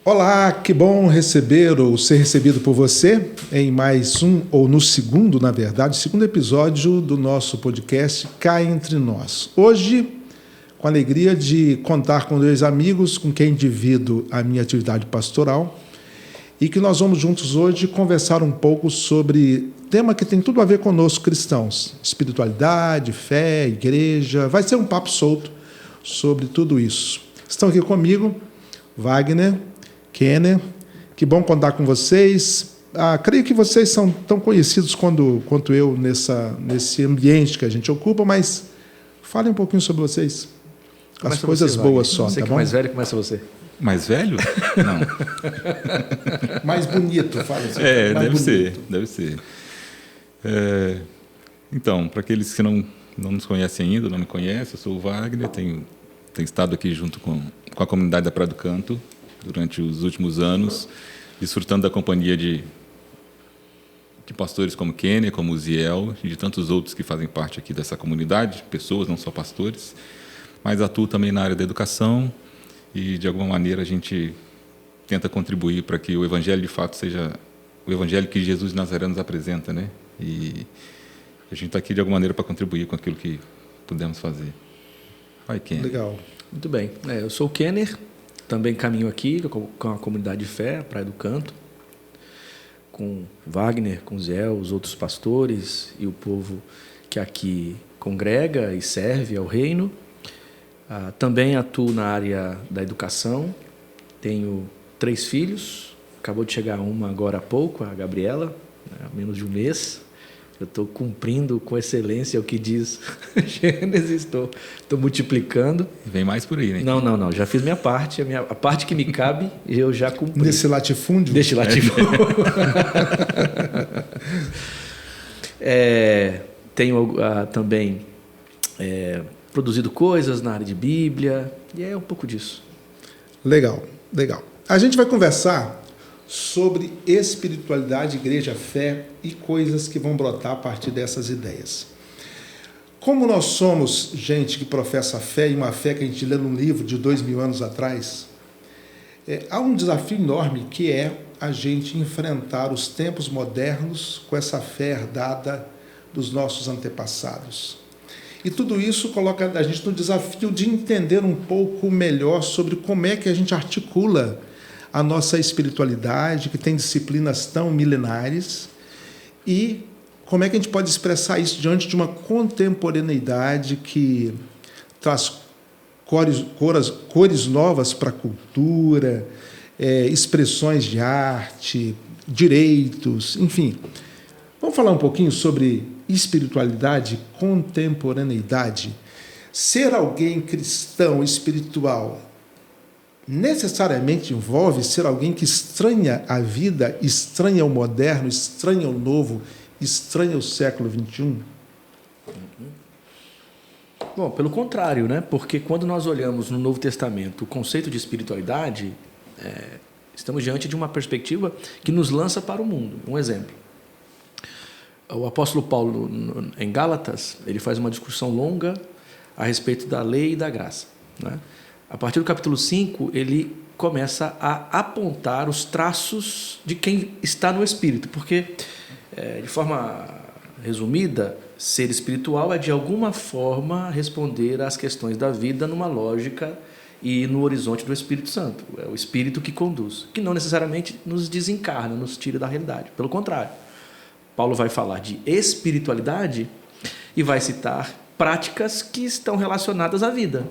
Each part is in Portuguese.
Olá, que bom receber ou ser recebido por você em mais um, ou no segundo, na verdade, segundo episódio do nosso podcast Cá Entre Nós. Hoje, com a alegria de contar com dois amigos com quem divido a minha atividade pastoral e que nós vamos juntos hoje conversar um pouco sobre tema que tem tudo a ver conosco cristãos, espiritualidade, fé, igreja. Vai ser um papo solto sobre tudo isso. Estão aqui comigo Wagner, Kenner, que bom contar com vocês. Creio que vocês são tão conhecidos quanto eu nesse ambiente que a gente ocupa, mas falem um pouquinho sobre vocês. As coisas boas só, você tá que bom? Mais velho, começa você. Mais velho? Não. Mais bonito, fala assim. Deve ser. Então, para aqueles que não nos conhecem ainda, não me conhecem, eu sou o Wagner, tenho estado aqui junto com a comunidade da Praia do Canto durante os últimos anos, desfrutando da companhia de pastores como Kenner, como Uziel e de tantos outros que fazem parte aqui dessa comunidade, pessoas, não só pastores, mas atuo também na área da educação e, de alguma maneira, a gente tenta contribuir para que o Evangelho, de fato, seja o Evangelho que Jesus de Nazaré nos apresenta, né? E a gente está aqui, de alguma maneira, para contribuir com aquilo que pudemos fazer. Vai, Kenner. Legal. Muito bem. Eu sou o Kenner, também caminho aqui com a comunidade de fé, a Praia do Canto, com Wagner, com Zé, os outros pastores e o povo que aqui congrega e serve ao reino. Também atuo na área da educação, tenho 3 filhos, acabou de chegar uma agora há pouco, a Gabriela, há menos de um mês. Eu estou cumprindo com excelência o que diz Gênesis, estou multiplicando. Vem mais por aí, né? Não, já fiz minha parte, a parte que me cabe eu já cumpri. Nesse latifúndio? Nesse latifúndio. Tenho também produzido coisas na área de Bíblia, e é um pouco disso. Legal. A gente vai conversar sobre espiritualidade, igreja, fé e coisas que vão brotar a partir dessas ideias. Como nós somos gente que professa fé, e uma fé que a gente lê num livro de 2000 anos atrás, há um desafio enorme que é a gente enfrentar os tempos modernos com essa fé herdada dos nossos antepassados. E tudo isso coloca a gente no desafio de entender um pouco melhor sobre como é que a gente articula a nossa espiritualidade, que tem disciplinas tão milenares, e como é que a gente pode expressar isso diante de uma contemporaneidade que traz cores novas para a cultura, expressões de arte, direitos, enfim. Vamos falar um pouquinho sobre espiritualidade e contemporaneidade. Ser alguém cristão, espiritual, necessariamente envolve ser alguém que estranha a vida, estranha o moderno, estranha o novo, estranha o século XXI? Bom, pelo contrário, né? Porque quando nós olhamos no Novo Testamento o conceito de espiritualidade, estamos diante de uma perspectiva que nos lança para o mundo. Um exemplo. O apóstolo Paulo, em Gálatas, ele faz uma discussão longa a respeito da lei e da graça, né? A partir do capítulo 5, ele começa a apontar os traços de quem está no Espírito, porque, de forma resumida, ser espiritual é, de alguma forma, responder às questões da vida numa lógica e no horizonte do Espírito Santo. É o Espírito que conduz, que não necessariamente nos desencarna, nos tira da realidade. Pelo contrário, Paulo vai falar de espiritualidade e vai citar práticas que estão relacionadas à vida.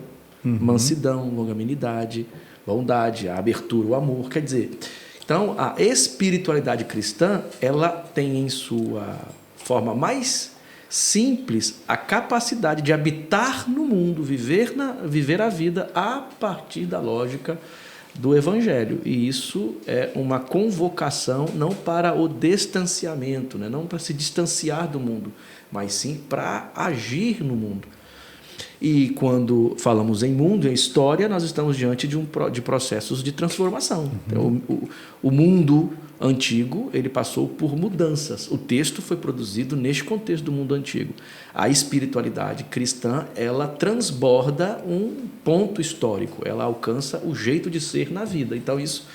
Mansidão, longanimidade, bondade, a abertura, o amor. Quer dizer, então, a espiritualidade cristã, ela tem em sua forma mais simples a capacidade de habitar no mundo, viver a vida a partir da lógica do Evangelho. E isso é uma convocação não para o distanciamento, né? Não para se distanciar do mundo, mas sim para agir no mundo. E quando falamos em mundo, em história, nós estamos diante de processos de transformação. Então, o mundo antigo, ele passou por mudanças. O texto foi produzido neste contexto do mundo antigo. A espiritualidade cristã, ela transborda um ponto histórico, ela alcança o jeito de ser na vida. Então, isso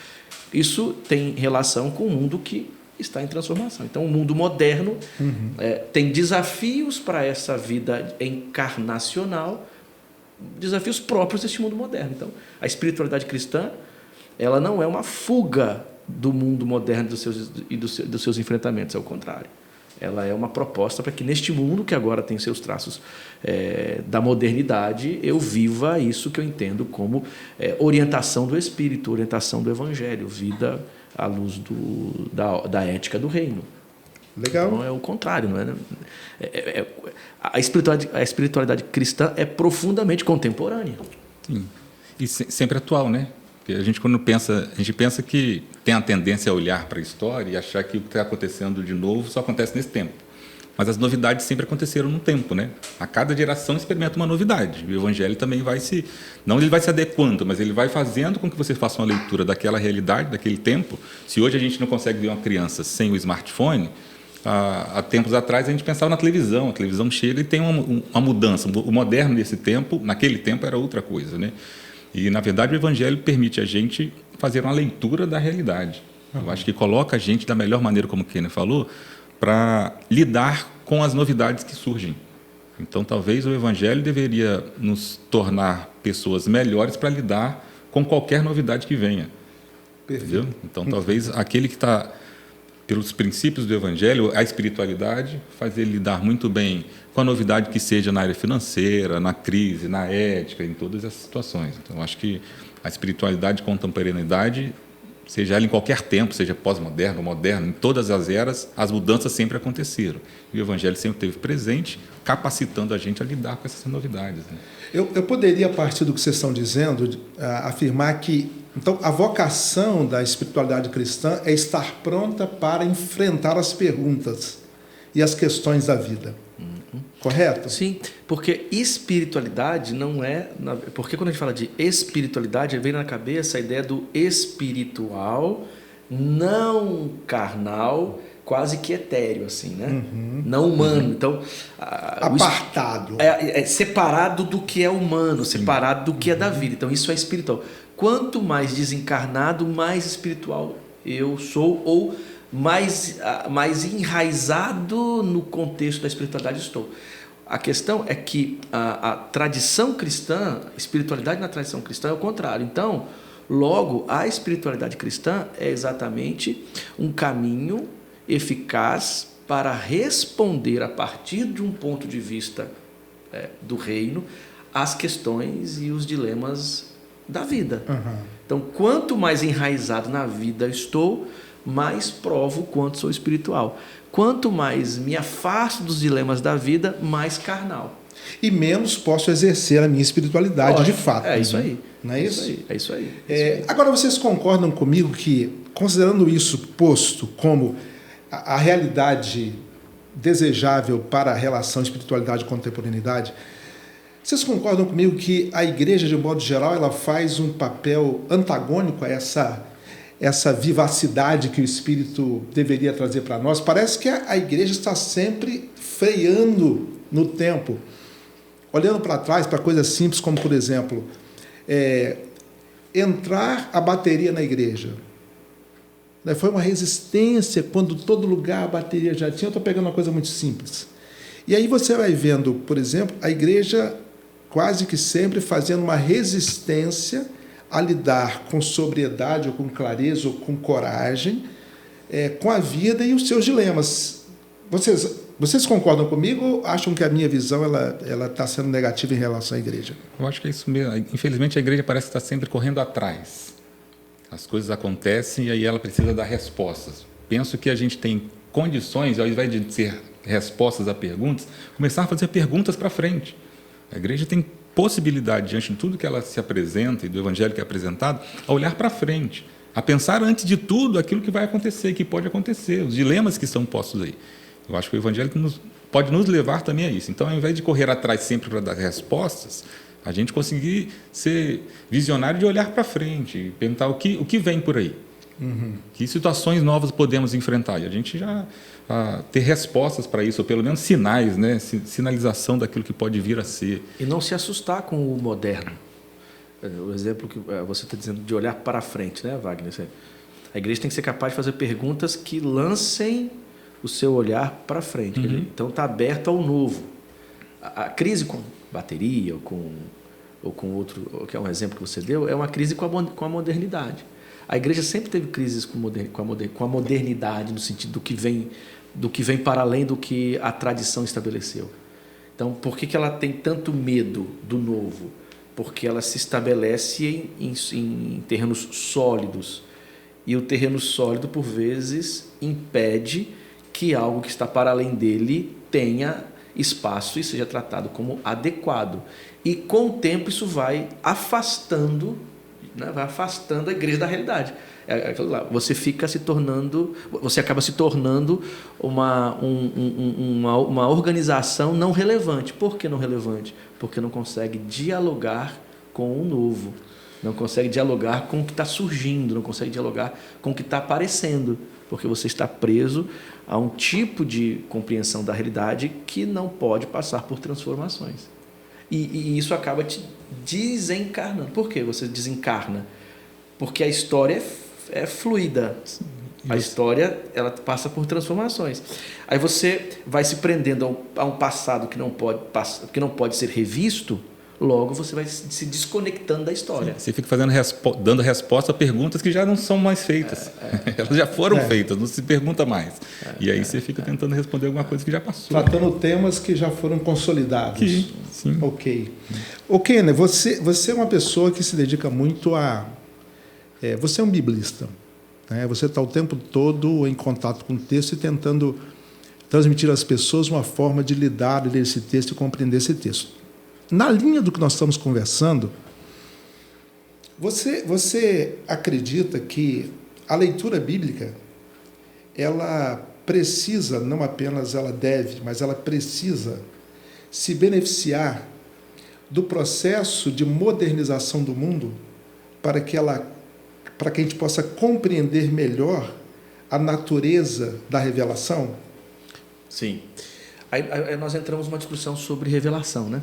Isso tem relação com o mundo que está em transformação. Então, o mundo moderno tem desafios para essa vida encarnacional, desafios próprios deste mundo moderno. Então, a espiritualidade cristã, ela não é uma fuga do mundo moderno dos seus enfrentamentos, ao contrário. Ela é uma proposta para que neste mundo, que agora tem seus traços da modernidade, eu viva isso que eu entendo como orientação do Espírito, orientação do Evangelho, vida à luz da ética do reino. Legal. Então, é o contrário. Não é? A espiritualidade cristã é profundamente contemporânea. Sim. E sempre atual, né? Porque a gente, quando pensa, a gente pensa que tem a tendência a olhar para a história e achar que o que está acontecendo de novo só acontece nesse tempo. Mas as novidades sempre aconteceram no tempo, né? A cada geração experimenta uma novidade. O Evangelho também não ele vai se adequando, mas ele vai fazendo com que você faça uma leitura daquela realidade, daquele tempo. Se hoje a gente não consegue ver uma criança sem o smartphone, há tempos atrás a gente pensava na televisão. A televisão chega e tem uma mudança. O moderno desse tempo, naquele tempo, era outra coisa, né? E, na verdade, o Evangelho permite a gente fazer uma leitura da realidade. Eu acho que coloca a gente da melhor maneira, como o Kenner falou, para lidar com as novidades que surgem. Então, talvez o Evangelho deveria nos tornar pessoas melhores para lidar com qualquer novidade que venha. Entendeu? Então, talvez aquele que está, pelos princípios do Evangelho, a espiritualidade, fazer ele lidar muito bem com a novidade que seja na área financeira, na crise, na ética, em todas essas situações. Então, eu acho que a espiritualidade, contemporaneidade, seja ela em qualquer tempo, seja pós-moderno, moderno, em todas as eras, as mudanças sempre aconteceram. E o Evangelho sempre esteve presente, capacitando a gente a lidar com essas novidades, né? Eu poderia, a partir do que vocês estão dizendo, afirmar que então, a vocação da espiritualidade cristã é estar pronta para enfrentar as perguntas e as questões da vida. Correto? Sim, porque espiritualidade não é... Porque quando a gente fala de espiritualidade, vem na cabeça a ideia do espiritual, não carnal, quase que etéreo, assim, né? Não humano. Então, apartado. É separado do que é humano, separado do que é da vida. Então, isso é espiritual. Quanto mais desencarnado, mais espiritual eu sou, ou mais enraizado no contexto da espiritualidade estou. A questão é que a tradição cristã, a espiritualidade na tradição cristã é o contrário. Então, logo, a espiritualidade cristã é exatamente um caminho eficaz para responder, a partir de um ponto de vista do reino, as questões e os dilemas da vida. Então, quanto mais enraizado na vida estou, mais provo o quanto sou espiritual. Quanto mais me afasto dos dilemas da vida, mais carnal. E menos posso exercer a minha espiritualidade de fato. É isso aí. Não é isso? É isso aí. Agora, vocês concordam comigo que, considerando isso posto como a realidade desejável para a relação espiritualidade e contemporaneidade, vocês concordam comigo que a igreja, de modo geral, ela faz um papel antagônico a essa vivacidade que o Espírito deveria trazer para nós? Parece que a igreja está sempre freando no tempo, olhando para trás para coisas simples como, por exemplo, entrar a bateria na igreja. Foi uma resistência quando todo lugar a bateria já tinha. Eu estou pegando uma coisa muito simples. E aí você vai vendo, por exemplo, a igreja quase que sempre fazendo uma resistência a lidar com sobriedade, ou com clareza, ou com coragem, com a vida e os seus dilemas. Vocês concordam comigo ou acham que a minha visão ela está sendo negativa em relação à igreja? Eu acho que é isso mesmo. Infelizmente, a igreja parece estar sempre correndo atrás. As coisas acontecem e aí ela precisa dar respostas. Penso que a gente tem condições, ao invés de ser respostas a perguntas, começar a fazer perguntas para frente. A igreja tem possibilidade, diante de tudo que ela se apresenta e do evangelho que é apresentado, a olhar para frente, a pensar antes de tudo aquilo que vai acontecer, que pode acontecer, os dilemas que são postos aí. Eu acho que o evangelho pode nos levar também a isso. Então, ao invés de correr atrás sempre para dar respostas, a gente conseguir ser visionário de olhar para frente e perguntar o que vem por aí. Que situações novas podemos enfrentar? E a gente já ter respostas para isso, ou pelo menos sinais, né? Sinalização daquilo que pode vir a ser. E não se assustar com o moderno. O exemplo que você está dizendo de olhar para frente, né, Wagner? A igreja tem que ser capaz de fazer perguntas que lancem o seu olhar para frente. Então, está aberto ao novo. A crise com bateria ou com outro, que é um exemplo que você deu, é uma crise com a modernidade. A igreja sempre teve crises com a modernidade, no sentido do que vem para além do que a tradição estabeleceu. Então, por que ela tem tanto medo do novo? Porque ela se estabelece em terrenos sólidos. E o terreno sólido, por vezes, impede que algo que está para além dele tenha espaço e seja tratado como adequado. E, com o tempo, isso vai afastando, né? Vai afastando a igreja da realidade. Você acaba se tornando uma organização não relevante. Por que não relevante? Porque não consegue dialogar com o novo, não consegue dialogar com o que está surgindo, não consegue dialogar com o que está aparecendo, porque você está preso a um tipo de compreensão da realidade que não pode passar por transformações. E isso acaba te desencarnando. Por que você desencarna? Porque a história é fluida. A história, ela passa por transformações. Aí você vai se prendendo a um passado que não pode ser revisto, logo você vai se desconectando da história. Você fica dando resposta a perguntas que já não são mais feitas. Elas já foram feitas, não se pergunta mais. E aí você fica tentando responder alguma coisa que já passou. Tratando temas que já foram consolidados. Sim. Ok, né? Você é uma pessoa que se dedica muito a... você é um biblista. Né? Você está o tempo todo em contato com o texto e tentando transmitir às pessoas uma forma de lidar, ler esse texto e compreender esse texto. Na linha do que nós estamos conversando, você acredita que a leitura bíblica, ela precisa, não apenas ela deve, mas ela precisa se beneficiar do processo de modernização do mundo para que a gente possa compreender melhor a natureza da revelação? Sim. Aí nós entramos numa discussão sobre revelação, né?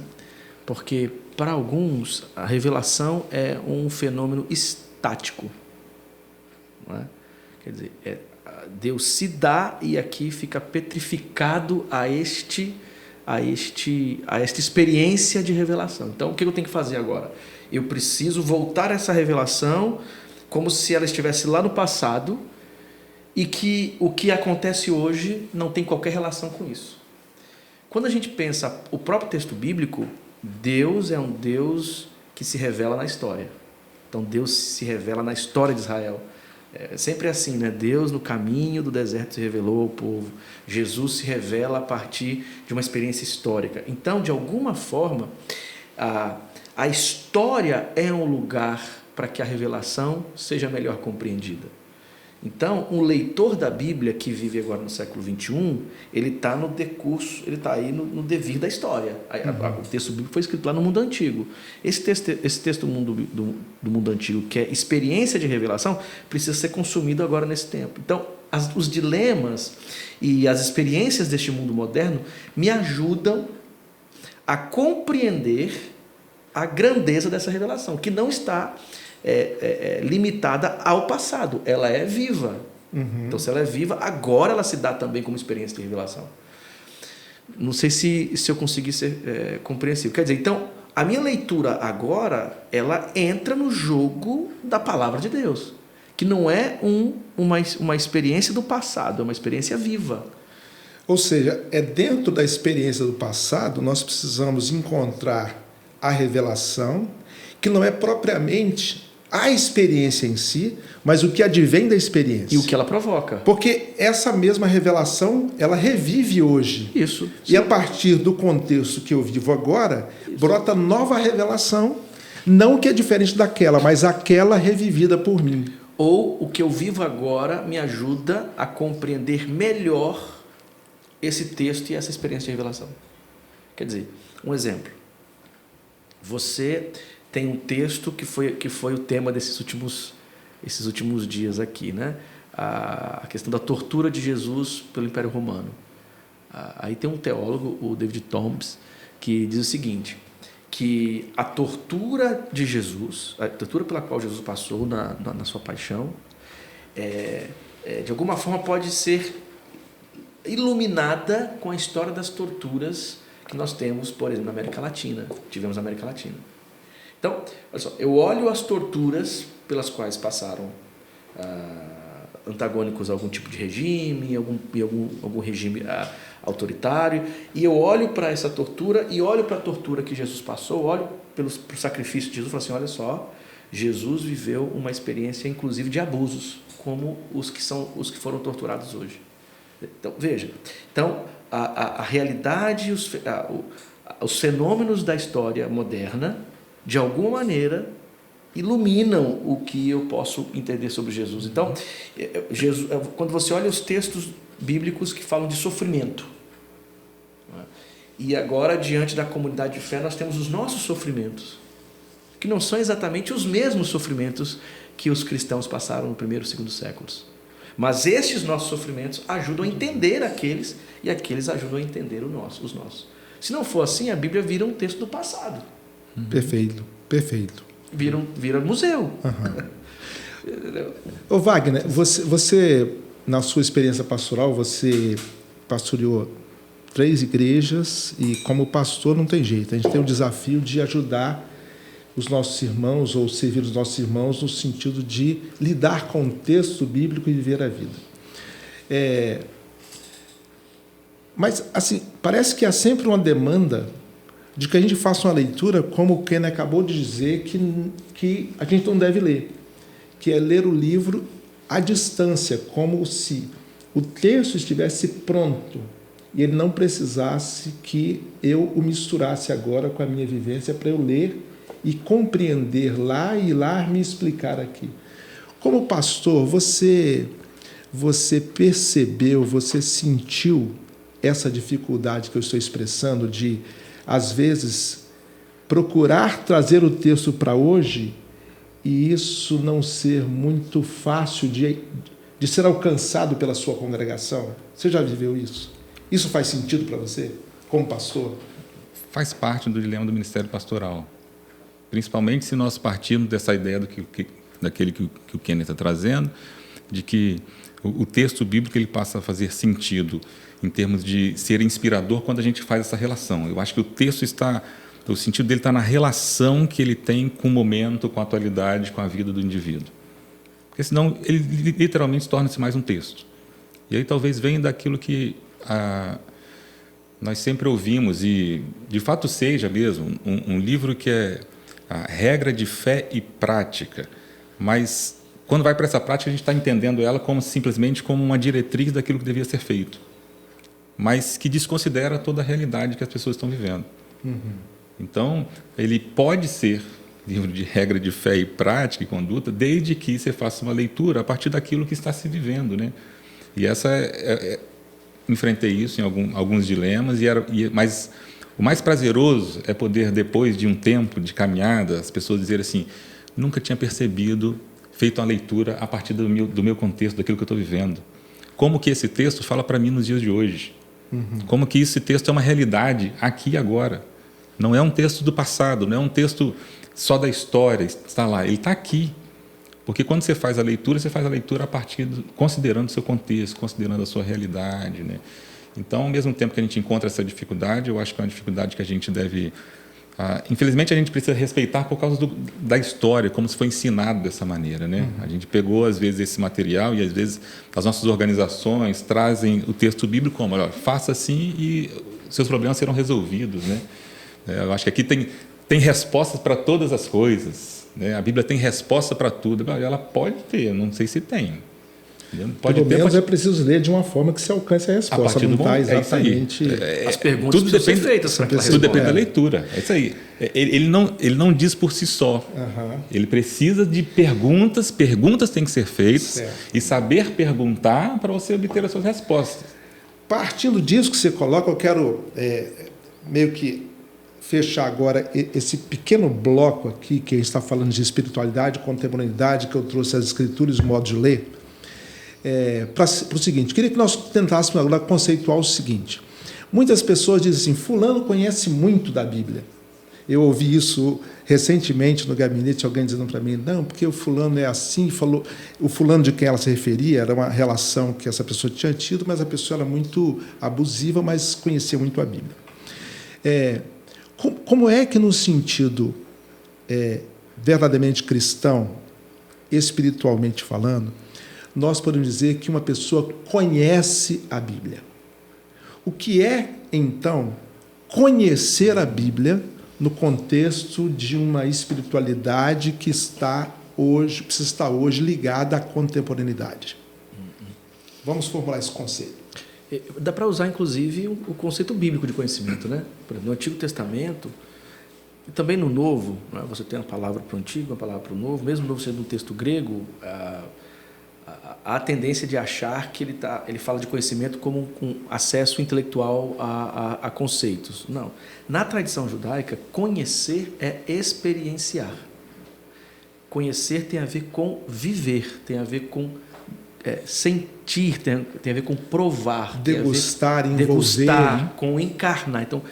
Porque, para alguns, a revelação é um fenômeno estático. Não é? Quer dizer, Deus se dá e aqui fica petrificado a esta experiência de revelação. Então, o que eu tenho que fazer agora? Eu preciso voltar a essa revelação como se ela estivesse lá no passado e que o que acontece hoje não tem qualquer relação com isso. Quando a gente pensa o próprio texto bíblico, Deus é um Deus que se revela na história. Então, Deus se revela na história de Israel. É sempre assim, né? Deus, no caminho do deserto, se revelou ao povo. Jesus se revela a partir de uma experiência histórica. Então, de alguma forma, a história é um lugar para que a revelação seja melhor compreendida. Então, um leitor da Bíblia que vive agora no século XXI, ele está no decurso, ele está aí no devir da história. O texto bíblico foi escrito lá no mundo antigo. Esse texto do mundo antigo, que é experiência de revelação, precisa ser consumido agora nesse tempo. Então, os dilemas e as experiências deste mundo moderno me ajudam a compreender a grandeza dessa revelação, que não está limitada ao passado, ela é viva. Então, se ela é viva, agora ela se dá também como experiência de revelação. Não sei se eu consegui ser compreensível. Quer dizer, então, a minha leitura agora, ela entra no jogo da palavra de Deus, que não é uma experiência do passado, é uma experiência viva. Ou seja, dentro da experiência do passado, nós precisamos encontrar a revelação, que não é propriamente a experiência em si, mas o que advém da experiência. E o que ela provoca. Porque essa mesma revelação, ela revive hoje. Isso. E a partir do contexto que eu vivo agora, brota nova revelação, não que é diferente daquela, mas aquela revivida por mim. Ou o que eu vivo agora me ajuda a compreender melhor esse texto e essa experiência de revelação. Quer dizer, um exemplo. Você tem um texto que foi o tema esses últimos dias aqui, né? A questão da tortura de Jesus pelo Império Romano. Aí tem um teólogo, o David Thomas, que diz o seguinte, que a tortura de Jesus, a tortura pela qual Jesus passou na sua paixão, de alguma forma pode ser iluminada com a história das torturas que nós temos, por exemplo, na América Latina. Tivemos na América Latina. Então, olha só, eu olho as torturas pelas quais passaram antagônicos a algum tipo de regime, algum regime autoritário, e eu olho para essa tortura e olho para a tortura que Jesus passou, olho pelo sacrifício de Jesus e falo assim, olha só, Jesus viveu uma experiência inclusive de abusos, como os que foram torturados hoje. Então, veja, a realidade, os fenômenos da história moderna, de alguma maneira, iluminam o que eu posso entender sobre Jesus. Então, quando você olha os textos bíblicos que falam de sofrimento, e agora, diante da comunidade de fé, nós temos os nossos sofrimentos, que não são exatamente os mesmos sofrimentos que os cristãos passaram no primeiro e segundo séculos. Mas estes nossos sofrimentos ajudam a entender aqueles, e aqueles ajudam a entender os nossos. Se não for assim, a Bíblia vira um texto do passado. Perfeito, perfeito. Vira museu. Ô Wagner, você, na sua experiência pastoral, você pastoreou 3 igrejas e como pastor não tem jeito. A gente tem o desafio de ajudar os nossos irmãos ou servir os nossos irmãos no sentido de lidar com o texto bíblico e viver a vida. Mas, assim, parece que há sempre uma demanda de que a gente faça uma leitura, como o Ken acabou de dizer, que a gente não deve ler, que é ler o livro à distância, como se o texto estivesse pronto e ele não precisasse que eu o misturasse agora com a minha vivência para eu ler e compreender lá e lá me explicar aqui. Como pastor, você percebeu, você sentiu essa dificuldade que eu estou expressando de, às vezes, procurar trazer o texto para hoje e isso não ser muito fácil de ser alcançado pela sua congregação? Você já viveu isso? Isso faz sentido para você, como pastor? Faz parte do dilema do ministério pastoral. Principalmente se nós partirmos dessa ideia daquele que o Kenneth está trazendo, de que o texto bíblico ele passa a fazer sentido em termos de ser inspirador quando a gente faz essa relação. Eu acho que o sentido dele está na relação que ele tem com o momento, com a atualidade, com a vida do indivíduo. Porque senão ele literalmente torna-se mais um texto. E aí talvez venha daquilo que nós sempre ouvimos, e de fato seja mesmo um livro que é a regra de fé e prática, mas quando vai para essa prática a gente está entendendo ela simplesmente como uma diretriz daquilo que devia ser feito, mas que desconsidera toda a realidade que as pessoas estão vivendo. Então, ele pode ser livro de regra de fé e prática e conduta, desde que você faça uma leitura a partir daquilo que está se vivendo, né? E enfrentei isso em alguns dilemas, mas o mais prazeroso é poder, depois de um tempo de caminhada, as pessoas dizerem assim, nunca tinha percebido, feito uma leitura a partir do meu contexto, daquilo que eu estou vivendo. Como que esse texto fala para mim nos dias de hoje? Como que esse texto é uma realidade aqui e agora? Não é um texto do passado, não é um texto só da história, está lá, ele está aqui. Porque quando você faz a leitura a partir considerando o seu contexto, considerando a sua realidade, né? Então, ao mesmo tempo que a gente encontra essa dificuldade, eu acho que é uma dificuldade que a gente deve... infelizmente, a gente precisa respeitar por causa da história, como se foi ensinado dessa maneira, né? A gente pegou, às vezes, esse material e, às vezes, as nossas organizações trazem o texto bíblico como, olha, faça assim e seus problemas serão resolvidos, né? Eu acho que aqui tem respostas para todas as coisas, né? A Bíblia tem resposta para tudo. Ela pode ter, não sei se tem. Pelo menos é preciso ler de uma forma que se alcance a resposta. Não está exatamente... As perguntas precisam ser feitas. Tudo depende da leitura. É isso aí. Ele não diz por si só. Ele precisa de perguntas têm que ser feitas, e saber perguntar para você obter as suas respostas. Partindo disso que você coloca, eu quero meio que fechar agora esse pequeno bloco aqui, que a gente está falando de espiritualidade, contemporaneidade, que eu trouxe as escrituras e o modo de ler, para o seguinte, queria que nós tentássemos agora conceituar o seguinte. Muitas pessoas dizem assim, fulano conhece muito da Bíblia. Eu ouvi isso recentemente no gabinete, alguém dizendo para mim, não, porque o fulano é assim, falou. O fulano de quem ela se referia era uma relação que essa pessoa tinha tido, mas a pessoa era muito abusiva, mas conhecia muito a Bíblia. Como é que, no sentido verdadeiramente cristão, espiritualmente falando, nós podemos dizer que uma pessoa conhece a Bíblia? O que é, então, conhecer a Bíblia no contexto de uma espiritualidade que precisa estar hoje ligada à contemporaneidade? Vamos formular esse conceito. Dá para usar, inclusive, o conceito bíblico de conhecimento, né? Por exemplo, no Antigo Testamento, e também no Novo, né? Você tem uma palavra para o Antigo, uma palavra para o Novo, mesmo o Novo sendo um texto grego, há a tendência de achar que ele fala de conhecimento como um acesso intelectual a conceitos. Não. Na tradição judaica, conhecer é experienciar. Conhecer tem a ver com viver, tem a ver com sentir, tem a ver com provar. Degustar, envolver. Degustar, com encarnar. Então,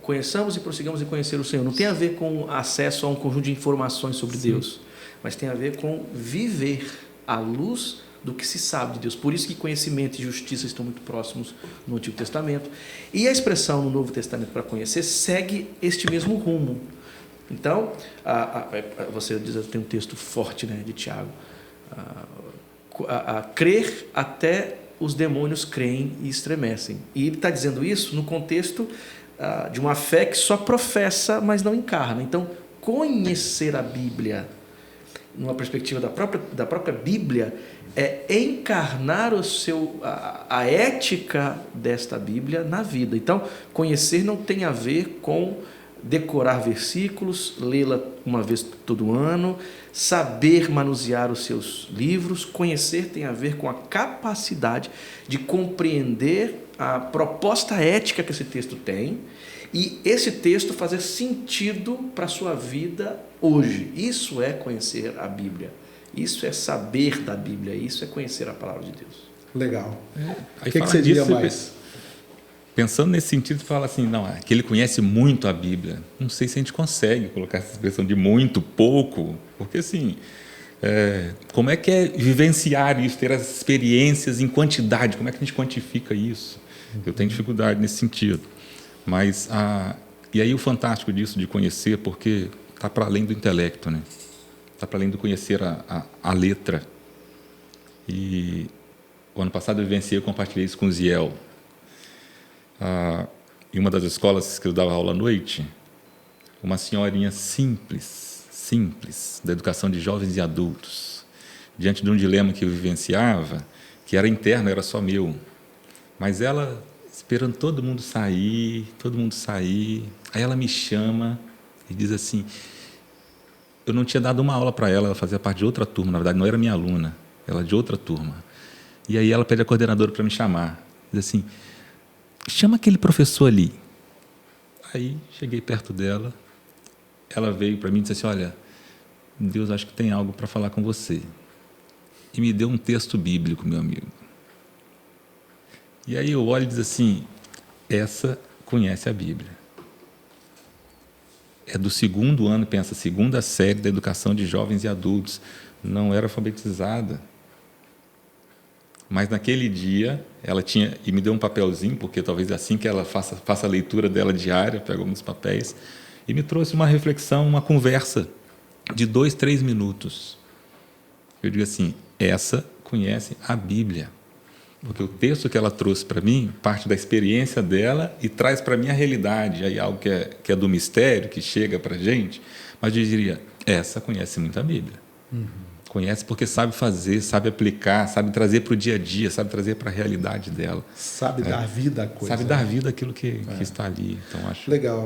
conheçamos e prossigamos em conhecer o Senhor. Não tem a ver com acesso a um conjunto de informações sobre Deus, mas tem a ver com viver à luz do que se sabe de Deus. Por isso que conhecimento e justiça estão muito próximos no Antigo Testamento. E a expressão no Novo Testamento para conhecer segue este mesmo rumo. Então, você diz, tem um texto forte, né, de Tiago, a crer até os demônios creem e estremecem. E ele está dizendo isso no contexto de uma fé que só professa, mas não encarna. Então, conhecer a Bíblia numa perspectiva da própria Bíblia, é encarnar a ética desta Bíblia na vida. Então, conhecer não tem a ver com decorar versículos, lê-la uma vez todo ano, saber manusear os seus livros. Conhecer tem a ver com a capacidade de compreender a proposta ética que esse texto tem e esse texto fazer sentido para a sua vida hoje. Isso é conhecer a Bíblia. Isso é saber da Bíblia. Isso é conhecer a palavra de Deus. Legal. O que você diria mais? Pensando nesse sentido, você fala assim, não, que ele conhece muito a Bíblia. Não sei se a gente consegue colocar essa expressão de muito, pouco, porque assim, como é que é vivenciar isso, ter as experiências em quantidade, como é que a gente quantifica isso? Eu tenho dificuldade nesse sentido. Mas, e aí o fantástico disso, de conhecer, porque está para além do intelecto, né? Está para além do conhecer a letra. E o ano passado eu compartilhei isso com o Ziel. Em uma das escolas que eu dava aula à noite, uma senhorinha simples, da educação de jovens e adultos, diante de um dilema que eu vivenciava, que era interno, era só meu, mas ela esperando todo mundo sair, aí ela me chama e diz assim, eu não tinha dado uma aula para ela fazia parte de outra turma, na verdade não era minha aluna, ela de outra turma, e aí ela pede a coordenadora para me chamar, diz assim, chama aquele professor ali. Aí cheguei perto dela, ela veio para mim e disse assim, olha, Deus acho que tem algo para falar com você. E me deu um texto bíblico, meu amigo. E aí eu olho e diz assim, essa conhece a Bíblia. É do 2º ano, pensa, 2ª série da educação de jovens e adultos. Não era alfabetizada. Mas naquele dia, ela tinha, e me deu um papelzinho, porque talvez assim que ela faça a leitura dela diária, pega alguns papéis, e me trouxe uma reflexão, uma conversa de 2, 3 minutos. Eu digo assim, essa conhece a Bíblia. Porque o texto que ela trouxe para mim parte da experiência dela e traz para mim a realidade, aí algo que é do mistério, que chega para a gente, mas eu diria, essa conhece muito a Bíblia. Conhece porque sabe fazer, sabe aplicar, sabe trazer para o dia a dia, sabe trazer para a realidade dela. Sabe dar vida à coisa. Sabe dar vida àquilo que está ali. Então, acho legal.